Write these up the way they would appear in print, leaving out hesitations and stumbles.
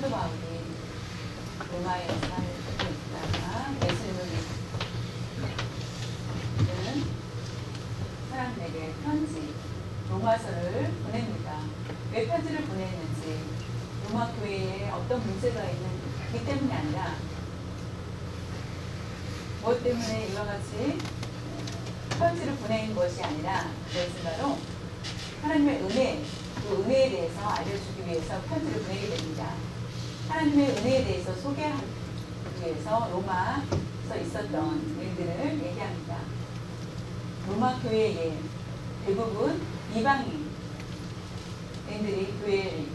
사도 바울이 로마에 살고 있다가 예수님을 믿는 사람들에게 편지, 로마서를 보냅니다. 왜 편지를 보냈는지, 로마 교회에 어떤 문제가 있기 때문이 아니라 무엇 때문에 이와 같이 편지를 보낸 것이 아니라 그것은 바로 하나님의 은혜, 그 은혜에 대해서 알려주기 위해서 편지를 보내게 됩니다. 하나님의 은혜에 대해서 소개하기 위해서 로마서 있었던 일들을 얘기합니다. 로마 교회에 대부분 이방인들이 교회,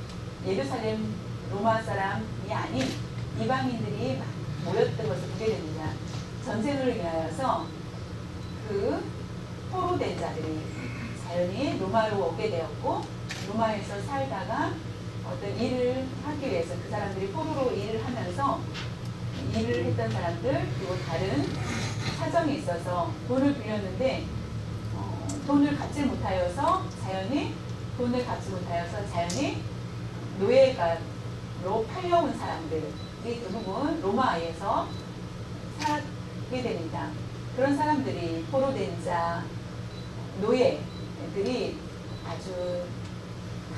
예루살렘 로마 사람이 아닌 이방인들이 모였던 것을 보게 됩니다. 전쟁을 위하여서 그 포로된 자들이 자연히 로마로 오게 되었고, 로마에서 살다가 어떤 일을 하기 위해서 그 사람들이 포로로 일을 하면서 일을 했던 사람들, 그리고 다른 사정이 있어서 돈을 빌렸는데 돈을 갚지 못하여서 자연히 노예가로 팔려온 사람들이 대부분 로마에서 살게 됩니다. 그런 사람들이, 포로된 자, 노예들이 아주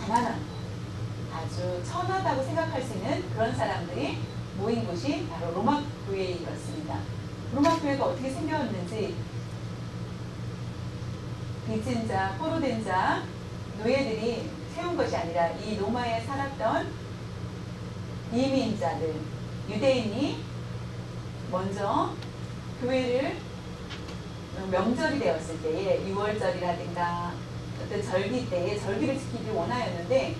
가난한, 아주 천하다고 생각할 수 있는 그런 사람들이 모인 곳이 바로 로마 교회였습니다. 로마 교회가 어떻게 생겼는지, 빚진 자, 포로된 자, 노예들이 세운 것이 아니라 이 로마에 살았던 이민자들, 유대인이 먼저 교회를 명절이 되었을 때에, 6월절이라든가 어떤 절기 때에 절기를 지키기 원하였는데,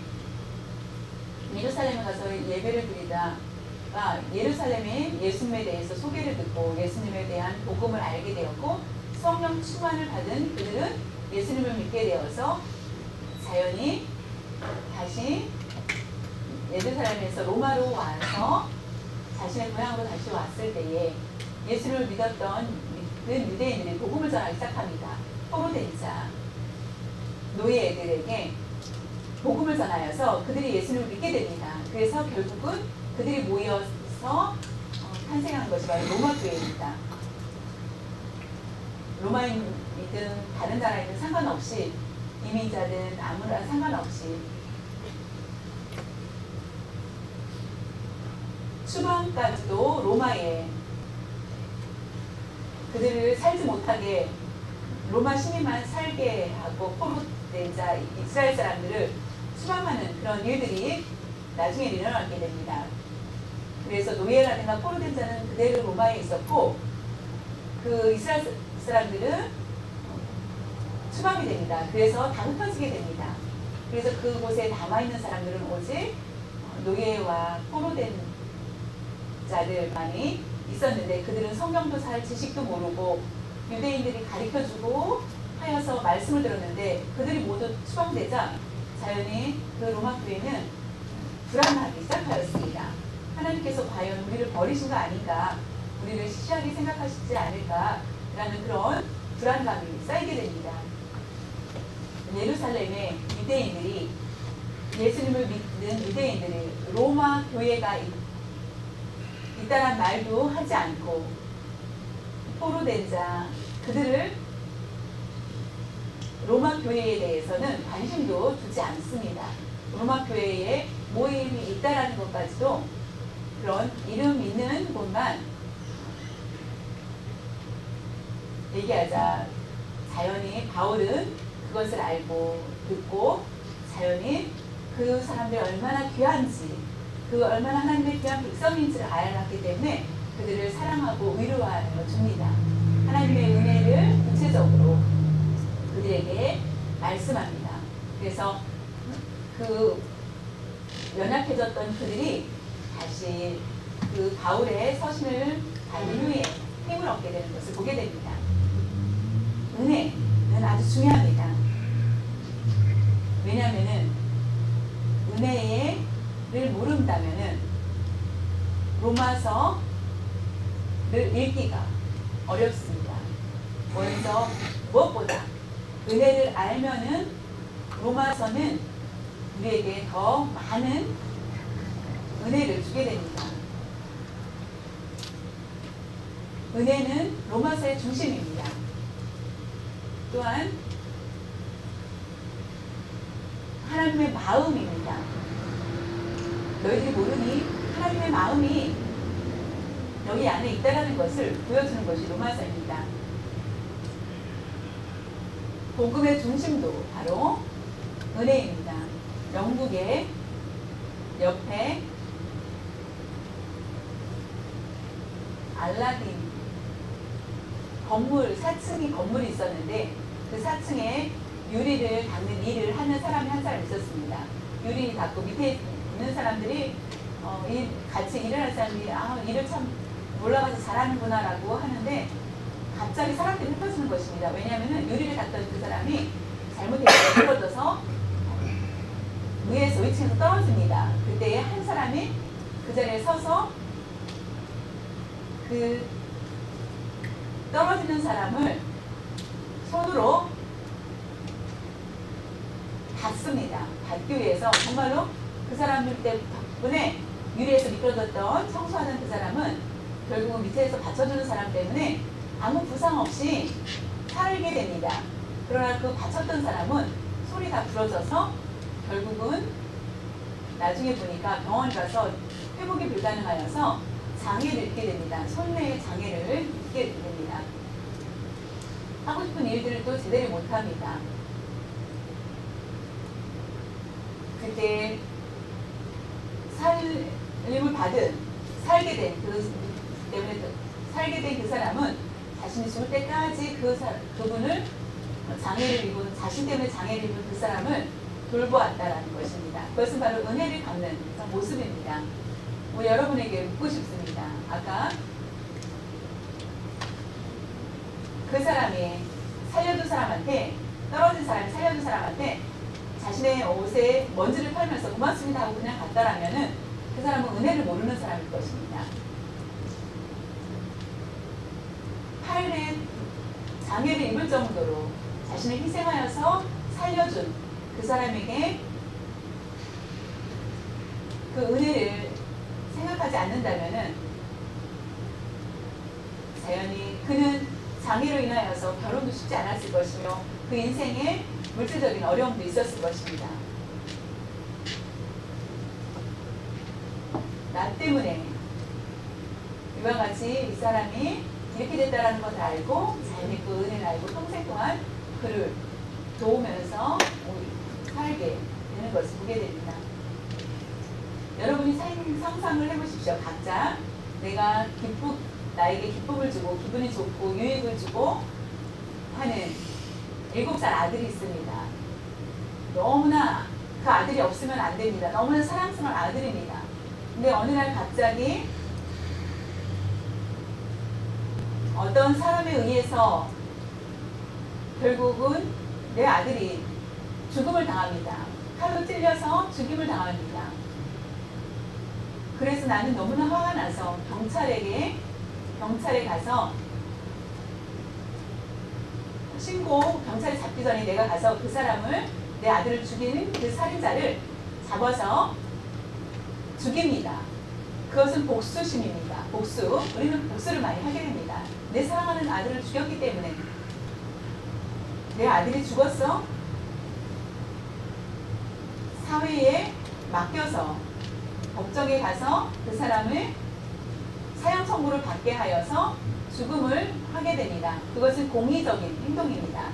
예루살렘에 가서 예배를 드리다가 예루살렘의 예수님에 대해서 소개를 듣고 예수님에 대한 복음을 알게 되었고, 성령 충만을 받은 그들은 예수님을 믿게 되어서 자연히 다시 예루살렘에서 로마로 와서 자신의 고향으로 다시 왔을 때에 예수를 믿는 유대인들이 복음을 전하기 시작합니다. 포로된 자, 노예들에게 복음을 전하여서 그들이 예수님을 믿게 됩니다. 그래서 결국은 그들이 모여서 탄생한 것이 바로 로마 교회입니다. 로마인이든 다른 나라이든 상관없이, 이민자든 아무나 상관없이, 추방까지도 로마에 그들을 살지 못하게, 로마 시민만 살게 하고 포로된 자 이스라엘 사람들을 추방하는 그런 일들이 나중에 일어나게 됩니다. 그래서 노예라든가 포로된 자는 그대로 로마에 있었고, 그 이스라엘 사람들은 추방이 됩니다. 그래서 다 흩어지게 됩니다. 그래서 그곳에 남아있는 사람들은 오직 노예와 포로된 자들만이 있었는데, 그들은 성경도 잘 지식도 모르고 유대인들이 가르쳐주고 하여서 말씀을 들었는데, 그들이 모두 추방되자 자연히 그 로마 교회는 불안하기 시작하였습니다. 하나님께서 과연 우리를 버리신 거 아닌가, 우리를 시시하게 생각하시지 않을까라는 그런 불안감이 쌓이게 됩니다. 예루살렘의 유대인들이, 예수님을 믿는 유대인들이 로마 교회가 있다란 말도 하지 않고, 포로된 자, 그들을 로마 교회에 대해서는 관심도 두지 않습니다. 로마 교회에 모임이 있다라는 것까지도, 그런 이름 있는 곳만 얘기하자 자연히 바울은 그것을 알고 듣고, 자연히 그 사람들이 얼마나 귀한지, 그 얼마나 하나님의 귀한 백성인지를 알았기 때문에 그들을 사랑하고 위로하여 줍니다. 하나님의 은혜를 구체적으로 그들에게 말씀합니다. 그래서 그 연약해졌던 그들이 다시 그 바울의 서신을 받은 후에 힘을 얻게 되는 것을 보게 됩니다. 은혜는 아주 중요합니다. 왜냐하면은 은혜를 모른다면은 로마서를 읽기가 어렵습니다. 먼저 무엇보다 은혜를 알면은 로마서는 우리에게 더 많은 은혜를 주게 됩니다. 은혜는 로마서의 중심입니다. 또한 하나님의 마음입니다. 너희들이 모르니 하나님의 마음이 너희 안에 있다는 것을 보여주는 것이 로마서입니다. 복음의 중심도 바로 은혜입니다. 영국의 옆에 알라딘 건물, 4층이 건물이 있었는데 그 4층에 유리를 닦는 일을 하는 사람이 한 사람 있었습니다. 유리 닦고 밑에 있는 사람들이 같이 일을 할 사람이 일을 참 올라가서 잘하는구나 라고 하는데 갑자기 사람들이 흩어지는 것입니다. 왜냐하면 유리를 닦던 그 사람이 잘못해서 떨어져서 위에서 위층에서 떨어집니다. 그때 한 사람이 그 자리에 서서 그 떨어지는 사람을 손으로 닿습니다. 닿기 위해서 정말로 그 사람 덕분에 유리에서 미끄러졌던 청소하는 그 사람은 결국은 밑에서 받쳐주는 사람 때문에 아무 부상 없이 살게 됩니다. 그러나 그 받쳤던 사람은 손이 다 부러져서 결국은 나중에 보니까 병원 가서 회복이 불가능하여서 장애를 입게 됩니다. 손내의 장애를 입게 됩니다. 하고 싶은 일들을 또 제대로 못합니다. 그때 살림을 받은 살게 된 그 사람은 자신이 죽을 때까지 그분을 장애를 입은 자신 때문에 장애를 입은 그 사람을 돌보았다라는 것입니다. 그것은 바로 은혜를 갚는 모습입니다. 우리 여러분에게 묻고 싶습니다. 아까 그 사람이 살려준 사람한테 떨어진 사람이 살려준 사람한테 자신의 옷에 먼지를 털면서 고맙습니다 하고 그냥 갔다라면은 그 사람은 은혜를 모르는 사람일 것입니다. 팔에 장애를 입을 정도로 자신을 희생하여서 살려준 그 사람에게 그 은혜를 생각하지 않는다면은 자연히 그는 장애로 인하여서 결혼도 쉽지 않았을 것이며 그 인생에 물질적인 어려움도 있었을 것입니다. 나 때문에 이와 같이 이 사람이 이렇게 됐다라는 것을 알고 자연히 그 은혜를 알고 평생 동안 그를 도우면서 살게 되는 것을 보게 됩니다. 여러분이 상상을 해보십시오. 각자 내가 나에게 기쁨을 주고 기분이 좋고 유익을 주고 하는 7살 아들이 있습니다. 너무나 그 아들이 없으면 안 됩니다. 너무나 사랑스러운 아들입니다. 근데 어느 날 갑자기 어떤 사람에 의해서 결국은 내 아들이 죽음을 당합니다. 칼로 찔려서 죽임을 당합니다. 그래서 나는 너무나 화가 나서 경찰에 가서 경찰이 잡기 전에 내가 가서 그 사람을 내 아들을 죽이는 그 살인자를 잡아서 죽입니다. 그것은 복수심입니다. 우리는 복수를 많이 하게 됩니다. 내 사랑하는 아들을 죽였기 때문에 내 아들이 죽었어? 사회에 맡겨서 법정에 가서 그 사람을 사형 선고를 받게 하여서 죽음을 하게 됩니다. 그것은 공의적인 행동입니다.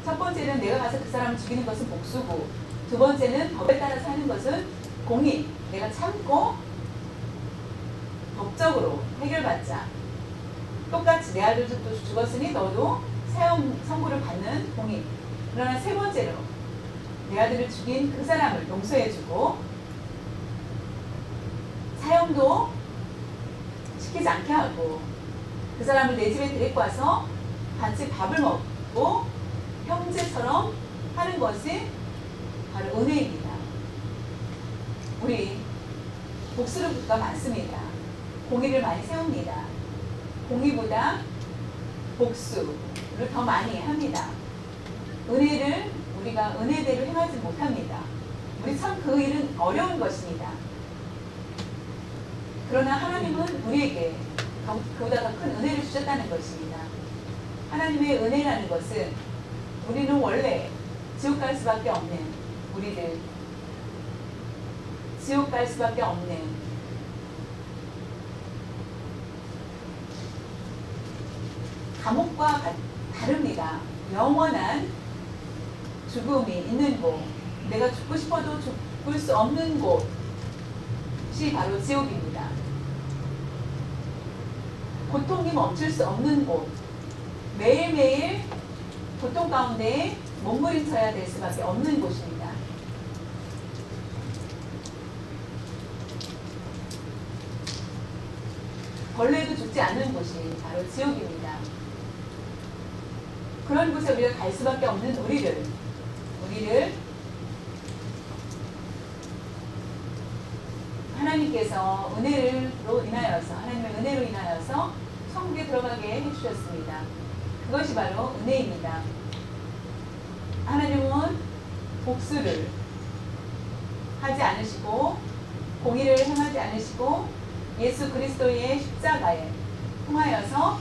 첫 번째는 내가 가서 그 사람을 죽이는 것은 복수고, 두 번째는 법에 따라서 하는 것은 공의. 내가 참고 법적으로 해결받자. 똑같이 내 아들도 죽었으니 너도 사형 선고를 받는 공의. 그러나 세 번째로 내 아들을 죽인 그 사람을 용서해주고 사형도 시키지 않게 하고 그 사람을 내 집에 데리고 와서 같이 밥을 먹고 형제처럼 하는 것이 바로 은혜입니다. 우리 복수가 많습니다. 공의를 많이 세웁니다. 공의보다 복수를 더 많이 합니다. 은혜를 우리가 은혜대로 행하지 못합니다. 우리 참 그 일은 어려운 것입니다. 그러나 하나님은 우리에게 그보다 더 큰 은혜를 주셨다는 것입니다. 하나님의 은혜라는 것은 우리는 원래 지옥 갈 수밖에 없는 우리들, 지옥 갈 수밖에 없는 감옥과 다릅니다. 영원한 죽음이 있는 곳, 내가 죽고 싶어도 죽을 수 없는 곳이 바로 지옥입니다. 고통이 멈출 수 없는 곳, 매일매일 고통 가운데 몸부림쳐야 될 수밖에 없는 곳입니다. 벌레도 죽지 않는 곳이 바로 지옥입니다. 그런 곳에 우리가 갈 수밖에 없는 우리를 하나님께서 하나님의 은혜로 인하여서 천국에 들어가게 해주셨습니다. 그것이 바로 은혜입니다. 하나님은 복수를 하지 않으시고 공의를 행하지 않으시고 예수 그리스도의 십자가에 통하여서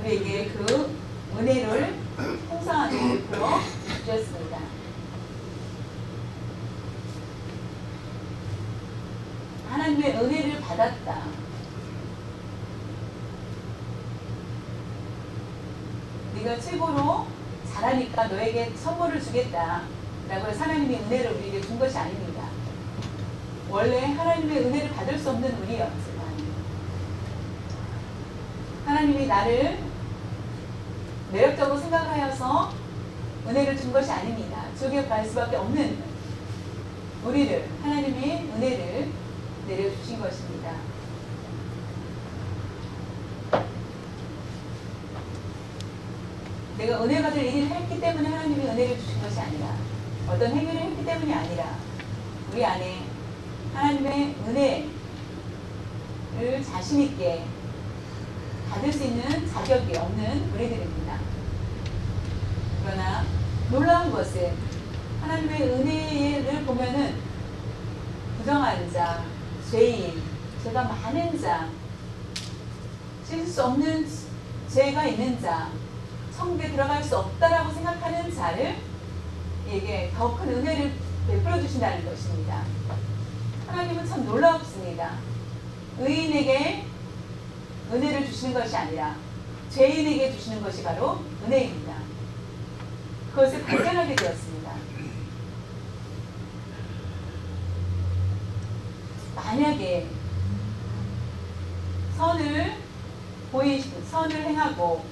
우리에게 그 은혜를 풍성하게 베풀어 주셨습니다. 하나님의 은혜를 받았다. 네가 최고로 잘하니까 너에게 선물을 주겠다 라고 해서 하나님의 은혜를 우리에게 준 것이 아닙니다. 원래 하나님의 은혜를 받을 수 없는 우리였지만 하나님이 나를 매력적으로 생각하여서 은혜를 준 것이 아닙니다. 지옥에 갈 수밖에 없는 우리를 하나님의 은혜를 내려주신 것입니다. 내가 은혜 받을 일을 했기 때문에 하나님이 은혜를 주신 것이 아니라 어떤 행위를 했기 때문이 아니라 우리 안에 하나님의 은혜를 자신 있게 받을 수 있는 자격이 없는 우리들입니다. 그러나 놀라운 것은 하나님의 은혜를 보면은 부정한 자, 죄인, 죄가 많은 자, 씻을 수 없는 죄가 있는 자, 천국에 들어갈 수 없다라고 생각하는 자를에게 더 큰 은혜를 베풀어 주신다는 것입니다. 하나님은 참 놀랍습니다. 의인에게 은혜를 주시는 것이 아니라 죄인에게 주시는 것이 바로 은혜입니다. 그것을 발견하게 되었습니다. 만약에 선을 행하고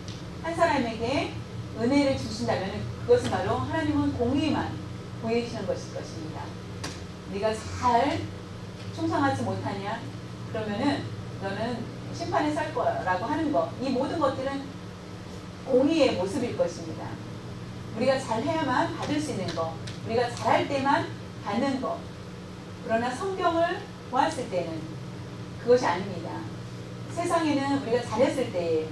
한 사람에게 은혜를 주신다면 그것은 바로 하나님은 공의만 보이시는 것일 것입니다. 네가 잘 충성하지 못하냐? 그러면은 너는 심판에 살 거라고 하는 것, 이 모든 것들은 공의의 모습일 것입니다. 우리가 잘해야만 받을 수 있는 것, 우리가 잘할 때만 받는 것. 그러나 성경을 보았을 때는 그것이 아닙니다. 세상에는 우리가 잘했을 때에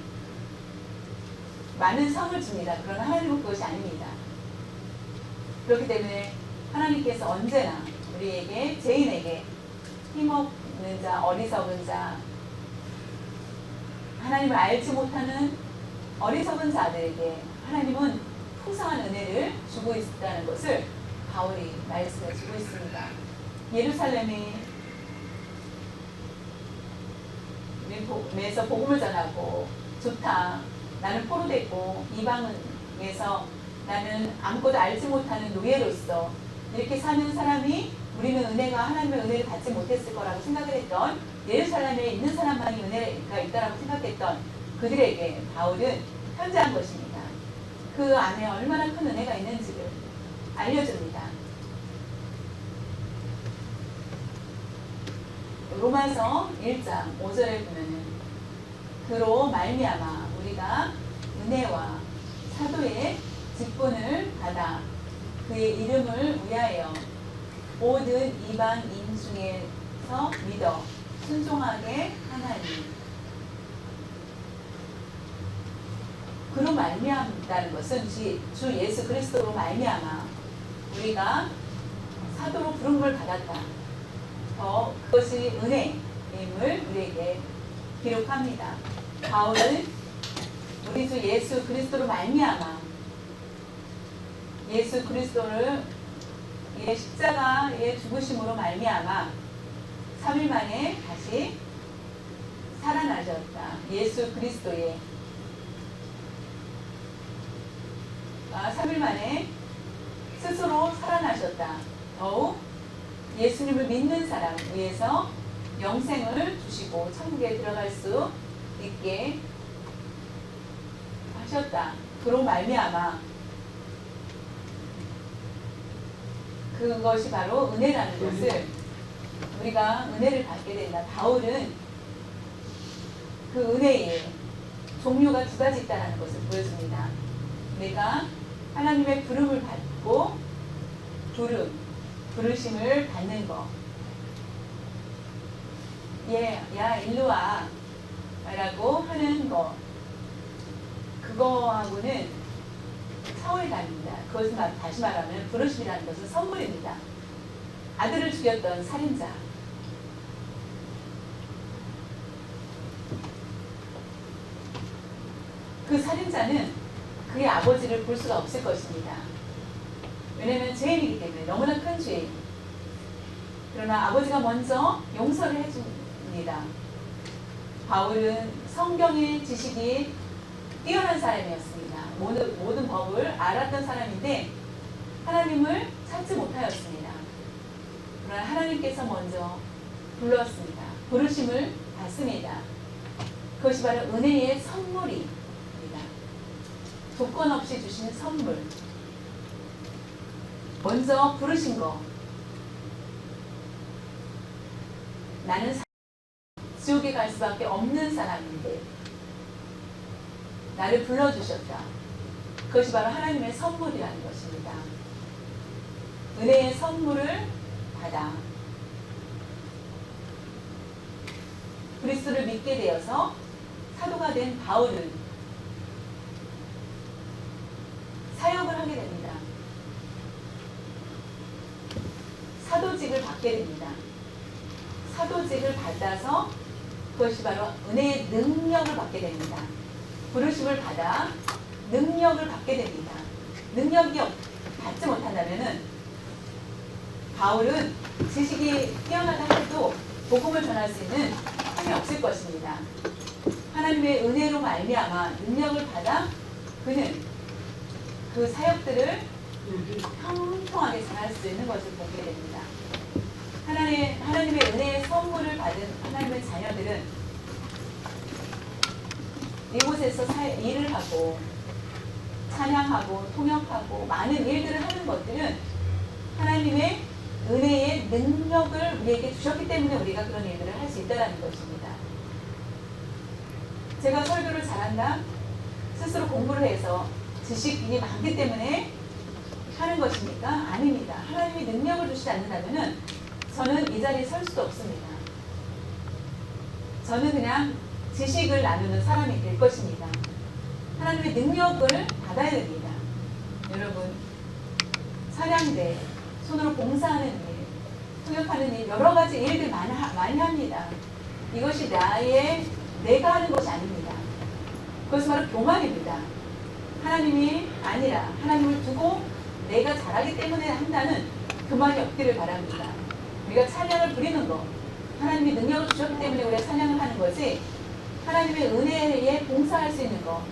많은 상을 줍니다. 그러나 하나님은 그것이 아닙니다. 그렇기 때문에 하나님께서 언제나 우리에게, 죄인에게, 힘없는 자, 어리석은 자, 하나님을 알지 못하는 어리석은 자들에게 하나님은 풍성한 은혜를 주고 있다는 것을 바울이 말씀해 주고 있습니다. 예루살렘이 우리에서 복음을 전하고 좋다. 나는 포로됐고 이방에서 나는 아무것도 알지 못하는 노예로서 이렇게 사는 사람이 우리는 하나님의 은혜를 받지 못했을 거라고 생각을 했던 예루살렘에 있는 사람만이 은혜가 있다라고 생각했던 그들에게 바울은 편지한 것입니다. 그 안에 얼마나 큰 은혜가 있는지를 알려줍니다. 로마서 1장 5절에 보면은 그로 말미암아 우리가 은혜와 사도의 직분을 받아 그의 이름을 위하여 모든 이방인 중에서 믿어 순종하게 하나니. 그로 말미암다는 것은 주 예수 그리스도로 말미암아 우리가 사도로 부름을 받았다. 그것이 은혜, 우리에게 기록합니다. 바울은 우리 주 예수 그리스도로 말미암아 예수 그리스도를 십자가의 죽으심으로 말미암아 3일 만에 다시 살아나셨다. 예수 그리스도의 3일 만에 스스로 살아나셨다. 더욱 예수님을 믿는 사람 위해서 영생을 주시고 천국에 들어갈 수 있게 하셨다. 그로 말미암아 그것이 바로 은혜라는 것을 우리가 은혜를 받게 된다. 바울은 그 은혜의 종류가 두 가지 있다는 것을 보여줍니다. 내가 하나님의 부름을 받고 부르심을 받는 것. 야 일로 와 라고 하는 것. 그거하고는 차원이 다릅니다. 그것은 다시 말하면 부르심이라는 것은 선물입니다. 아들을 죽였던 살인자. 그 살인자는 그의 아버지를 볼 수가 없을 것입니다. 왜냐하면 죄인이기 때문에 너무나 큰 죄인. 그러나 아버지가 먼저 용서를 해줍니다. 바울은 성경의 지식이 뛰어난 사람이었습니다. 모든 법을 알았던 사람인데 하나님을 찾지 못하였습니다. 그러나 하나님께서 먼저 불렀습니다. 부르심을 받습니다. 그것이 바로 은혜의 선물입니다. 조건 없이 주신 선물. 먼저 부르신 거. 나는 지옥에 갈 수밖에 없는 사람인데 나를 불러주셨다. 그것이 바로 하나님의 선물이라는 것입니다. 은혜의 선물을 받아 그리스도를 믿게 되어서 사도가 된 바울은 사역을 하게 됩니다. 사도직을 받게 됩니다. 사도직을 받아서 그것이 바로 은혜의 능력을 받게 됩니다. 부르심을 받아 능력을 받게 됩니다. 능력이 받지 못한다면은 바울은 지식이 뛰어나다 해도 복음을 전할 수 있는 힘이 없을 것입니다. 하나님의 은혜로 말미암아 능력을 받아 그는 그 사역들을 평평하게 전할 수 있는 것을 보게 됩니다. 하나님의 은혜의 선물을 받은 하나님의 자녀들은 이곳에서 일을 하고 찬양하고 통역하고 많은 일들을 하는 것들은 하나님의 은혜의 능력을 우리에게 주셨기 때문에 우리가 그런 일들을 할 수 있다는 것입니다. 제가 설교를 잘한다? 스스로 공부를 해서 지식이 많기 때문에 하는 것입니까? 아닙니다. 하나님이 능력을 주시지 않는다면 저는 이 자리에 설 수도 없습니다. 저는 그냥 지식을 나누는 사람이 될 것입니다. 하나님의 능력을 받아야 됩니다. 여러분, 찬양대, 손으로 봉사하는 일, 통역하는 일, 여러 가지 일들 많이 합니다. 이것이 내가 하는 것이 아닙니다. 그것은 바로 교만입니다. 하나님이 아니라 하나님을 두고 내가 잘하기 때문에 한다는 교만이 없기를 바랍니다. 우리가 찬양을 부리는 것, 하나님이 능력을 주셨기 때문에 우리가 찬양을 하는 거지, 하나님의 은혜에 봉사할 수 있는 것,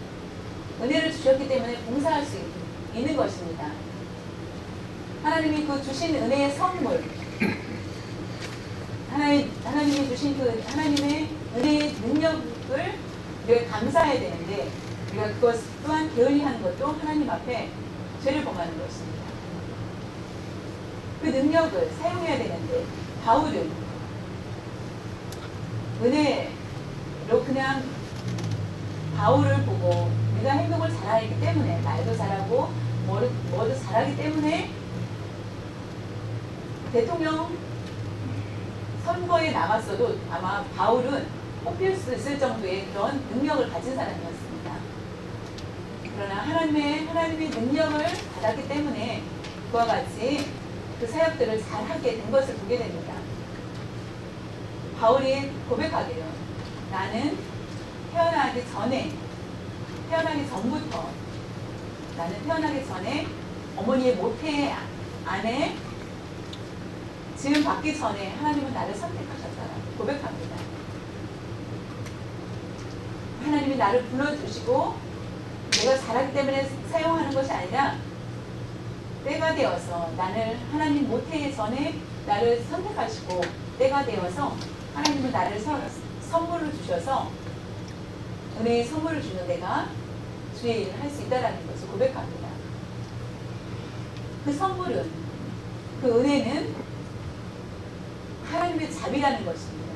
은혜를 주셨기 때문에 봉사할 수 있는 것입니다. 하나님이 그 주신 은혜의 선물, 하나님이 주신 그 하나님의 은혜의 능력을 우리가 감사해야 되는데, 우리가 그것 또한 게을리하는 것도 하나님 앞에 죄를 범하는 것입니다. 그 능력을 사용해야 되는데, 바울은 은혜로 그냥 바울을 보고 우리가 행동을 잘하기 때문에, 말도 잘하고 뭐도 잘하기 때문에 대통령 선거에 나갔어도 아마 바울은 뽑힐 수 있을 정도의 그런 능력을 가진 사람이었습니다. 그러나 하나님의 능력을 받았기 때문에 그와 같이 그 사역들을 잘하게 된 것을 보게 됩니다. 바울이 고백하기를 나는 태어나기 전부터 나는 태어나기 전에 어머니의 모태 안에 지음 받기 전에 하나님은 나를 선택하셨다라고 고백합니다. 하나님이 나를 불러주시고 내가 잘하기 때문에 사용하는 것이 아니라 때가 되어서 나를 하나님 모태 전에 나를 선택하시고 때가 되어서 하나님은 나를 선물을 주셔서 은혜의 선물을 주는 내가 주의 일을 할 수 있다는 것을 고백합니다. 그 선물은, 그 은혜는 하나님의 자비라는 것입니다.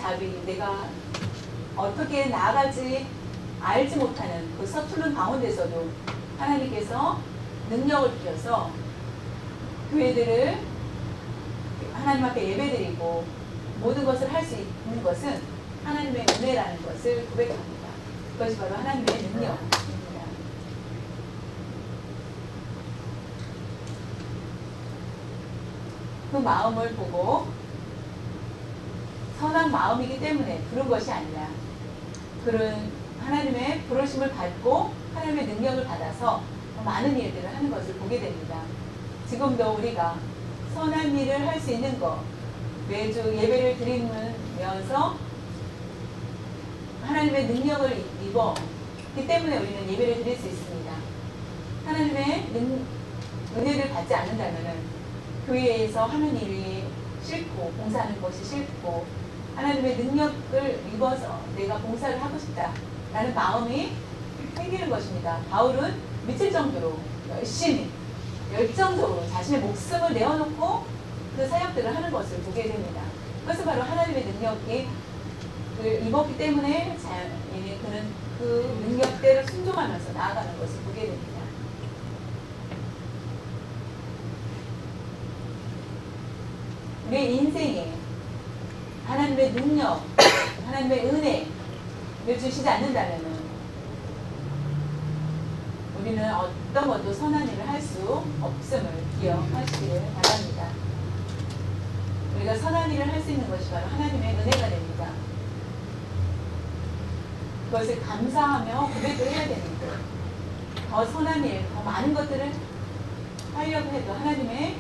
자비, 내가 어떻게 나아갈지 알지 못하는 그 서투른 가운데서도 하나님께서 능력을 주셔서 교회들을 하나님 앞에 예배드리고 모든 것을 할 수 있는 것은 하나님의 은혜라는 것을 고백합니다. 그것이 바로 하나님의 능력입니다. 그 마음을 보고 선한 마음이기 때문에 부른 것이 아니라 그런 하나님의 부르심을 받고 하나님의 능력을 받아서 많은 일들을 하는 것을 보게 됩니다. 지금도 우리가 선한 일을 할 수 있는 것, 매주 예배를 드리면서 하나님의 능력을 입었기 때문에 우리는 예배를 드릴 수 있습니다. 하나님의 은혜를 받지 않는다면 교회에서 하는 일이 싫고 봉사하는 것이 싫고 하나님의 능력을 입어서 내가 봉사를 하고 싶다라는 마음이 생기는 것입니다. 바울은 미칠 정도로 열심히 열정적으로 자신의 목숨을 내어놓고 그 사역들을 하는 것을 보게 됩니다. 그것은 바로 하나님의 능력이 입었기 때문에 그는 그 능력대로 순종하면서 나아가는 것을 보게 됩니다. 우리의 인생에 하나님의 능력, 하나님의 은혜를 주시지 않는다면 우리는 어떤 것도 선한 일을 할 수 없음을 기억하시기를 바랍니다. 우리가 선한 일을 할 수 있는 것이 바로 하나님의 은혜가 됩니다. 그것을 감사하며 고백을 해야 됩니다. 더 선한 일, 더 많은 것들을 하려고 해도 하나님의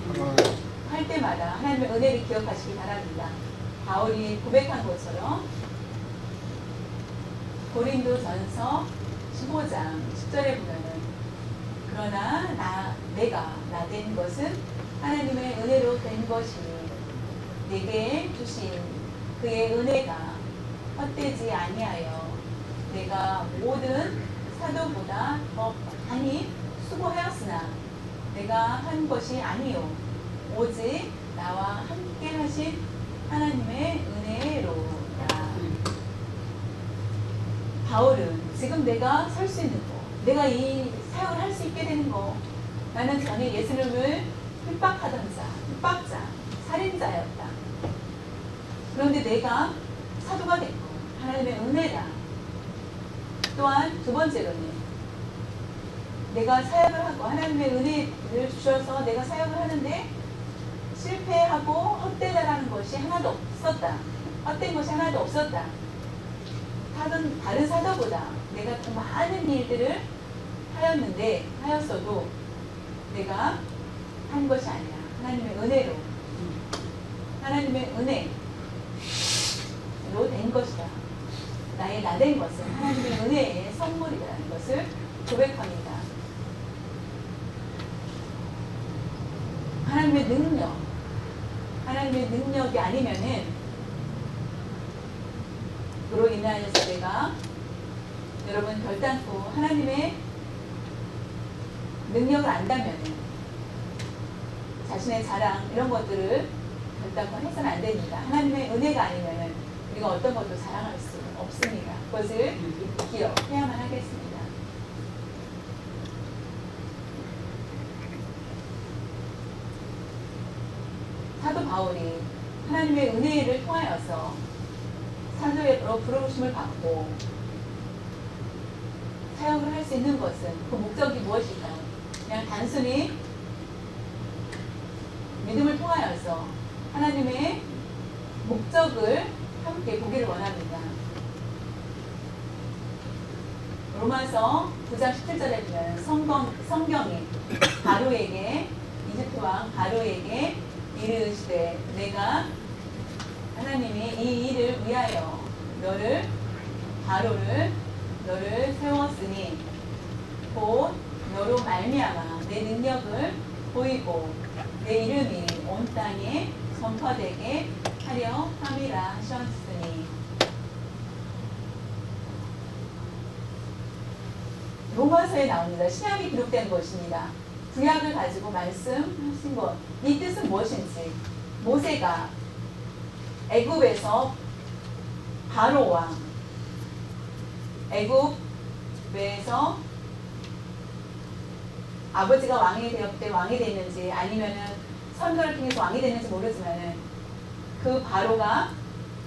할 때마다 하나님의 은혜를 기억하시기 바랍니다. 바울이 고백한 것처럼 고린도전서 15장 10절에 보면은 그러나 내가 나 된 것은 하나님의 은혜로 된 것이니 내게 주신 그의 은혜가 헛되지 아니하여 내가 모든 사도보다 더 많이 수고하였으나 내가 한 것이 아니요 오직 나와 함께 하신 하나님의 은혜로다. 바울은 지금 내가 설 수 있는 거, 내가 이 사역을 할 수 있게 되는 거, 나는 전에 예수님을 핍박자, 살인자였다. 그런데 내가 사도가 됐고 하나님의 은혜다. 또한 두 번째로는 내가 사역을 하고 하나님의 은혜를 주셔서 내가 사역을 하는데 실패하고 헛되다라는 것이 하나도 없었다. 헛된 것이 하나도 없었다. 다른 사도보다 내가 더 많은 일들을 하였어도 내가 한 것이 아니라 하나님의 은혜로, 하나님의 은혜로 된 것이다. 나의 나 된 것은 하나님의 은혜의 선물이라는 것을 고백합니다. 하나님의 능력이 아니면은 그로 인하여서 내가 여러분 결단코 하나님의 능력을 안다면 자신의 자랑 이런 것들을 결단코 해서는 안 됩니다. 하나님의 은혜가 아니면 우리가 어떤 것도 자랑할 수 없습니다. 그것을 기억해야만 하겠습니다. 사도 바울이 하나님의 은혜를 통하여서 사도로 부르심을 받고 사역을 할 수 있는 것은 그 목적이 무엇일까요? 그냥 단순히 믿음을 통하여서 하나님의 목적을 함께 보기를 원합니다. 로마서 9장 17절에 보면 성경이 바로에게 이집트 왕 바로에게 이르시되 내가 하나님이 이 일을 위하여 너를 세웠으니 곧 너로 말미암아 내 능력을 보이고 내 이름이 온 땅에 전파되게 하려 함이라 하셨으니. 로마서에 나옵니다. 신약이 기록된 것입니다. 구약을 가지고 말씀하신 것, 이 뜻은 무엇인지. 모세가 애굽에서 바로 왕, 애굽에서 아버지가 왕이 되었대 왕이 됐는지 아니면은 선거를 통해서 왕이 됐는지 모르지만은 그 바로가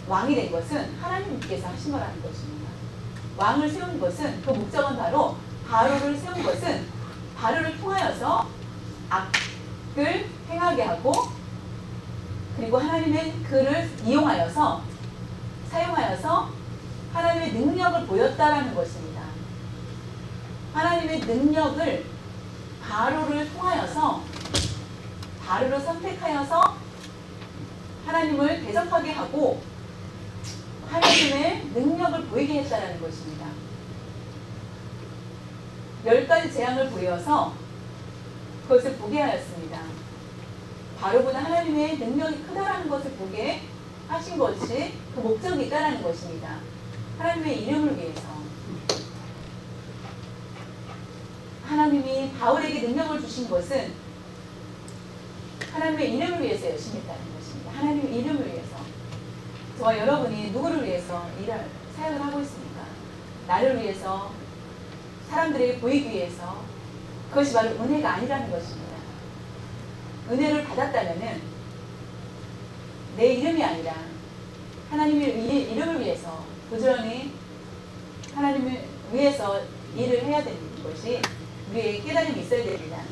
왕이 된 것은 하나님께서 하신 거라는 것입니다. 왕을 세운 것은 그 목적은 바로 바로를 세운 것은 바로를 통하여서 악을 행하게 하고 그리고 하나님의 그를 이용하여서 사용하여서 하나님의 능력을 보였다라는 것입니다. 하나님의 능력을 바로를 통하여서 바로를 선택하여서 하나님을 대적하게 하고 하나님의 능력을 보이게 했다라는 것입니다. 10가지 재앙을 보여서 그것을 보게 하였습니다. 바로보다 하나님의 능력이 크다라는 것을 보게 하신 것이 그 목적이 있다라는 것입니다. 하나님의 이름을 위해서 하나님이 바울에게 능력을 주신 것은 하나님의 이름을 위해서 열심히 했다는 것입니다. 하나님의 이름을 위해서. 저와 여러분이 누구를 위해서 일을 사역을 하고 있습니까? 나를 위해서, 사람들에게 보이기 위해서. 그것이 바로 은혜가 아니라는 것입니다. 은혜를 받았다면은 내 이름이 아니라 하나님의 이름을 위해서 부지런히 하나님을 위해서 일을 해야 되는 것이 우리의 깨달음이 있어야 됩니다.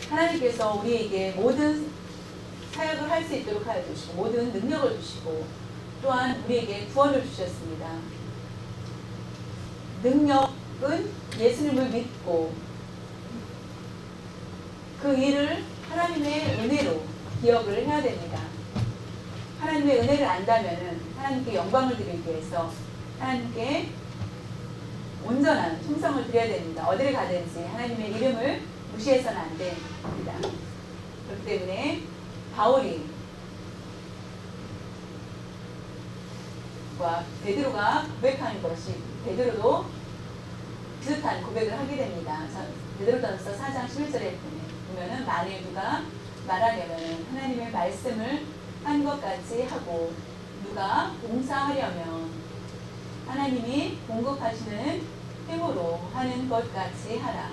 하나님께서 우리에게 모든 사역을 할 수 있도록 하여 주시고 모든 능력을 주시고 또한 우리에게 구원을 주셨습니다. 능력은 예수님을 믿고 그 일을 하나님의 은혜로 기억을 해야 됩니다. 하나님의 은혜를 안다면은 하나님께 영광을 드리기 위해서 하나님께 온전한 충성을 드려야 됩니다. 어디를 가든지 하나님의 이름을 무시해서는 안 됩니다. 그렇기 때문에 바울이 베드로가 고백하는 것이 베드로도 비슷한 고백을 하게 됩니다. 베드로전서 4장 11절에 보면은 만일 누가 말하려면 하나님의 말씀을 한 것 같이 하고 누가 봉사하려면 하나님이 공급하시는 힘으로 하는 것 같이 하라.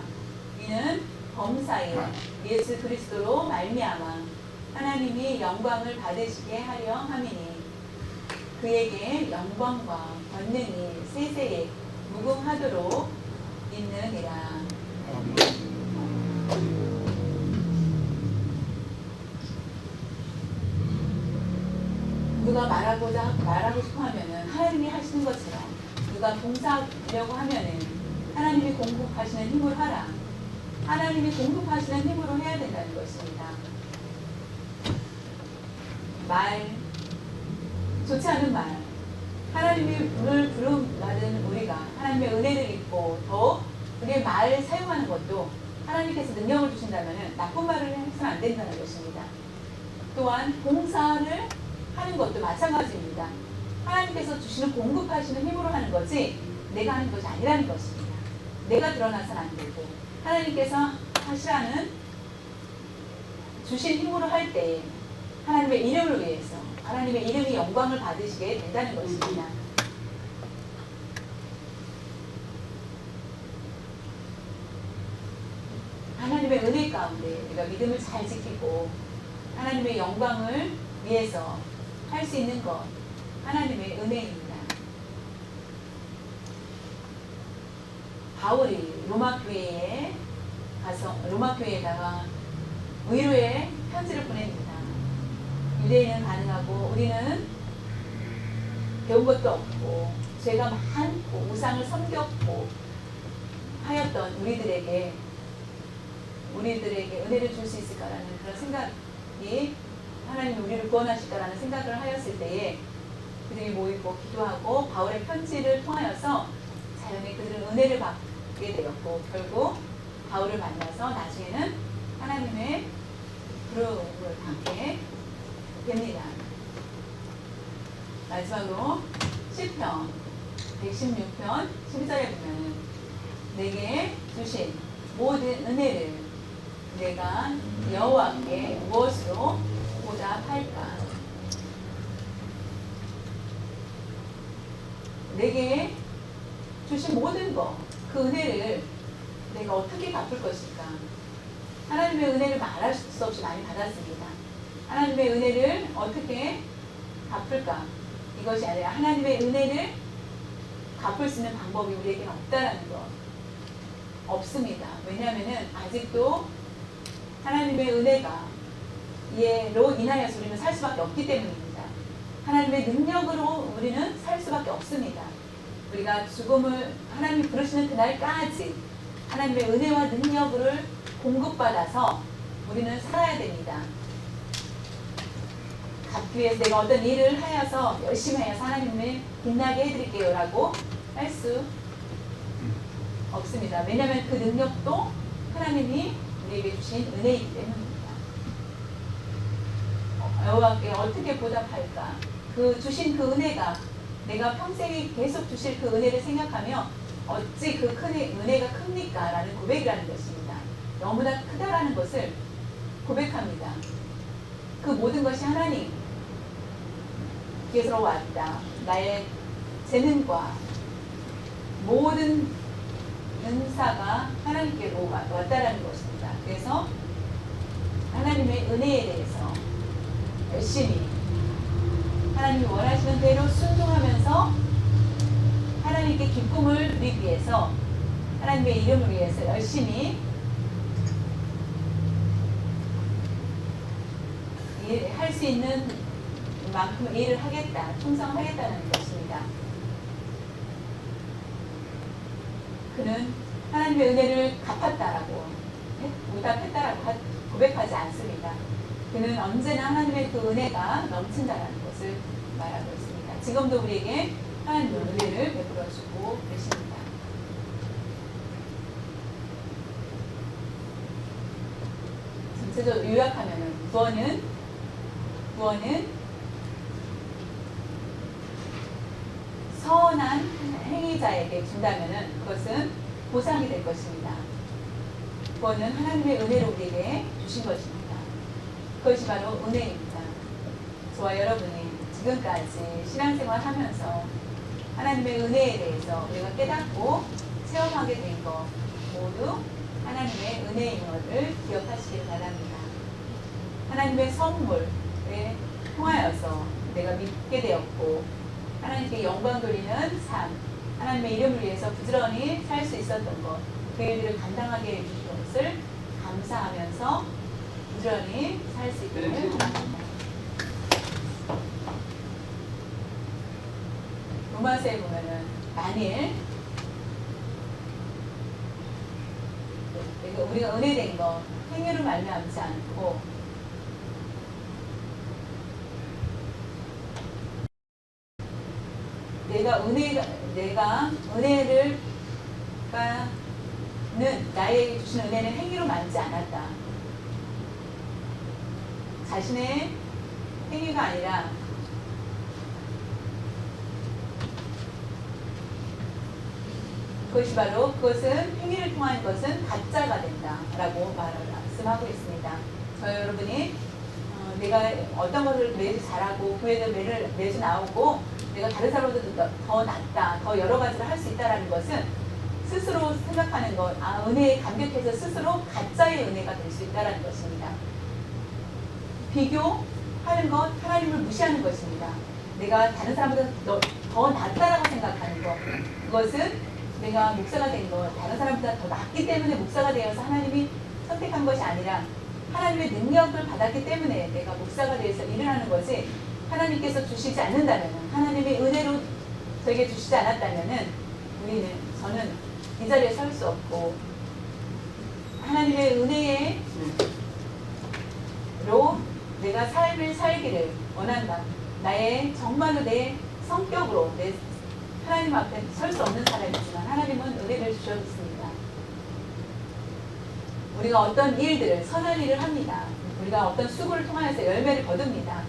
이는 범사에 예수 그리스도로 말미암아 하나님이 영광을 받으시게 하려 함이니 그에게 영광과 권능이 세세에 무궁하도록 있느니라. 누가 말하고 싶어 하면은 하나님이 하시는 것처럼 누가 봉사하려고 하면은 하나님이 공급하시는 힘으로 하라. 하나님이 공급하시는 힘으로 해야 된다는 것입니다. 좋지 않은 말. 하나님의 부름 받은 우리가 하나님의 은혜를 입고 더 우리의 말을 사용하는 것도 하나님께서 능력을 주신다면 나쁜 말을 해서는 안 된다는 것입니다. 또한 봉사를 하는 것도 마찬가지입니다. 하나님께서 주시는 공급하시는 힘으로 하는 거지 내가 하는 것이 아니라는 것입니다. 내가 드러나서는 안 되고 하나님께서 하시라는 주신 힘으로 할 때 하나님의 이름을 위해서 하나님의 이름이 영광을 받으시게 된다는 것입니다. 하나님의 은혜 가운데 우리가 믿음을 잘 지키고 하나님의 영광을 위해서 할 수 있는 것 하나님의 은혜입니다. 바울이 로마 교회에다가 위로의 편지를 보냅니다. 유대인은 가능하고 우리는 배운 것도 없고 죄가 많고 우상을 섬겼고 하였던 우리들에게 은혜를 줄 수 있을까라는 그런 생각이, 하나님이 우리를 구원하실까라는 생각을 하였을 때에 그들이 모이고 기도하고 바울의 편지를 통하여서 자연히 그들은 은혜를 받게 되었고, 결국 바울을 만나서 나중에는 하나님의 부름을 받게 됩니다. 마지막으로 시편 116편 12절에 보면 내게 주신 모든 은혜를 내가 여호와께 무엇으로 보답할까? 내게 주신 모든 것, 그 은혜를 내가 어떻게 갚을 것일까? 하나님의 은혜를 말할 수 없이 많이 받았습니다. 하나님의 은혜를 어떻게 갚을까? 이것이 아니라 하나님의 은혜를 갚을 수 있는 방법이 우리에게는 없다라는 것. 없습니다. 왜냐하면 아직도 하나님의 은혜가 예로 인하여서 우리는 살 수밖에 없기 때문입니다. 하나님의 능력으로 우리는 살 수밖에 없습니다. 우리가 죽음을 하나님이 부르시는 그날까지 하나님의 은혜와 능력을 공급받아서 우리는 살아야 됩니다. 갚기 위해서 내가 어떤 일을 하여서 열심히 하여서 하나님을 빛나게 해드릴게요 라고 할 수 없습니다. 왜냐하면 그 능력도 하나님이 우리에게 주신 은혜이기 때문입니다. 여호와께 어떻게 보답할까? 그 주신 그 은혜가 내가 평생에 계속 주실 그 은혜를 생각하며 어찌 그 큰 은혜가 큽니까? 라는 고백이라는 것입니다. 너무나 크다라는 것을 고백합니다. 그 모든 것이 하나님께서 왔다. 나의 재능과 모든 은사가 하나님께로 왔다라는 것입니다. 그래서 하나님의 은혜에 대해서 열심히 하나님이 원하시는 대로 순종하면서 하나님께 기쁨을 누리기 위해서, 하나님의 이름을 위해서 열심히 할 수 있는 만큼 일을 하겠다, 충성하겠다는 것입니다. 그는 하나님의 은혜를 갚았다라고, 보답했다라고 고백하지 않습니다. 그는 언제나 하나님의 그 은혜가 넘친다라는 것을 말하고 있습니다. 지금도 우리에게 하나님의 은혜를 베풀어주고 계십니다. 전체적으로 요약하면 구원은 선한 행위자에게 준다면 그것은 보상이 될 것입니다. 구원은 하나님의 은혜로 우리에게 주신 것입니다. 그것이 바로 은혜입니다. 저와 여러분이 지금까지 신앙생활 하면서 하나님의 은혜에 대해서 우리가 깨닫고 체험하게 된 것 모두 하나님의 은혜인 것을 기억하시길 바랍니다. 하나님의 선물에 통하여서 내가 믿게 되었고 하나님께 영광 돌리는 삶, 하나님의 이름을 위해서 부지런히 살 수 있었던 것, 그 일들을 감당하게 해주신 것을 감사하면서 부지런히 살 수 있기를 바랍니다. 로마서에 보면은 만일 우리가 은혜된 거 행위로 말미암지 않고 내가 은혜를 나에게 주신 은혜는 행위로 많지 않았다. 자신의 행위가 아니라 그것은 행위를 통한 것은 가짜가 된다라고 말씀하고 있습니다. 저 여러분이 내가 어떤 것을 매주 잘하고 교회도 매주 나오고 내가 다른 사람보다 더 낫다, 더 여러 가지를 할 수 있다라는 것은 스스로 생각하는 것, 은혜에 감격해서 스스로 가짜의 은혜가 될 수 있다라는 것입니다. 비교하는 것, 하나님을 무시하는 것입니다. 내가 다른 사람보다 더 낫다라고 생각하는 것, 그것은 내가 목사가 된 것, 다른 사람보다 더 낫기 때문에 목사가 되어서 하나님이 선택한 것이 아니라 하나님의 능력을 받았기 때문에 내가 목사가 돼서 일을 하는 거지, 하나님께서 주시지 않는다면, 하나님의 은혜로 저에게 주시지 않았다면 저는 이 자리에 설 수 없고, 하나님의 은혜로 내가 삶을 살기를 원한다. 나의 정말로 내 성격으로 내 하나님 앞에 설 수 없는 사람이지만 하나님은 은혜를 주셨습니다. 우리가 어떤 일들을, 선한 일을 합니다. 우리가 어떤 수고를 통하여서 열매를 거둡니다.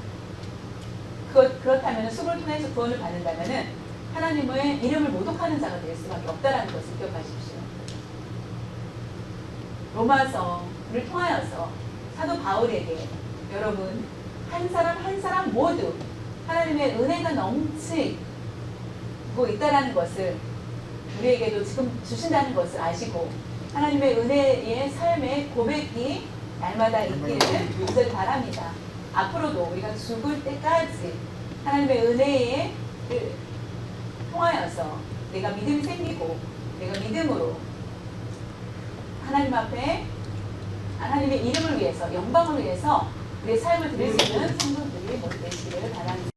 그렇다면 수고를 통해서 구원을 받는다면 하나님의 이름을 모독하는 자가 될 수밖에 없다는 것을 기억하십시오. 로마서를 통하여서 사도 바울에게 여러분 한 사람 한 사람 모두 하나님의 은혜가 넘치고 있다는 것을 우리에게도 지금 주신다는 것을 아시고 하나님의 은혜의 삶의 고백이 날마다 있기를 간절히 바랍니다. 앞으로도 우리가 죽을 때까지 하나님의 은혜에 통하여서 내가 믿음이 생기고 내가 믿음으로 하나님 앞에 하나님의 이름을 위해서, 영광을 위해서 우리의 삶을 드릴 수 있는 성도들이 모두 되시기를 바랍니다.